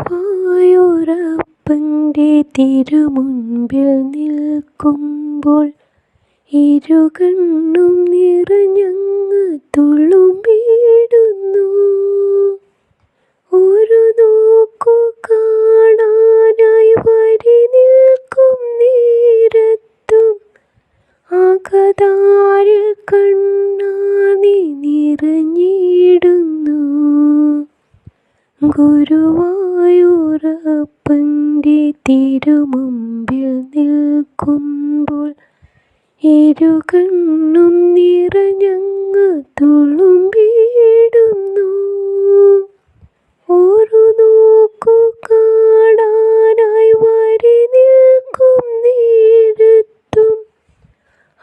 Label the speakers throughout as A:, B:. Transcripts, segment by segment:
A: ഗുരുവായൂരപ്പൻ്റെ തിരുമുൻപിൽ നിൽക്കുമ്പോൾ ഇരുകണ്ണും നിറഞ്ഞങ്ങ് തുളുമ്പിടുന്നു. ഒരു നോക്കു കാണാനായി വരി നിൽക്കും നേരത്തും അകതാരിൽ കണ്ണാനി നിറഞ്ഞിടുന്നു. ഗുരുവായൂരപ്പൻ്റെ തിരുമുമ്പിൽ നിൽക്കുമ്പോൾ ഇരുകണ്ണും നിറഞ്ഞങ്ങ് തുളുമ്പിടുന്നു. ഒരു നോക്കു കാണാനായി വരി നിൽക്കും നേരത്തും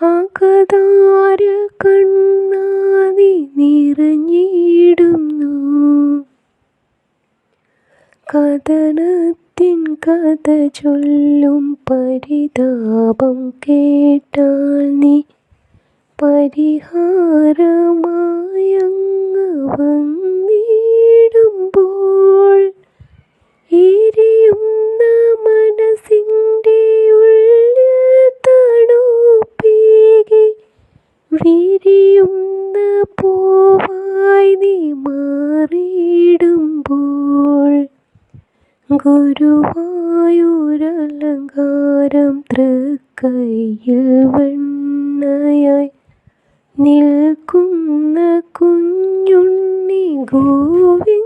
A: അകതാരിൽ കണ്ണാനി നിറഞ്ഞിടുന്നു. കഥനത്തിൻ കഥ ചൊല്ലും പരിതാപം കേട്ടാൽ നീ പരിഹാരമായങ്ങ് വന്നിടുമ്പോൾ എരിയുന്ന മനസ്സിൻ്റെ ഉള്ളിൽ തണുപ്പേകി വിരിയുന്ന പൂവായി നീ മാറിയിടുമ്പോൾ ഗുരുവായൂരലങ്കാരം തൃക്കൈയിൽ വെണ്ണയായി നിൽക്കുന്ന കുഞ്ഞുണ്ണി ഗോവിന്ദ.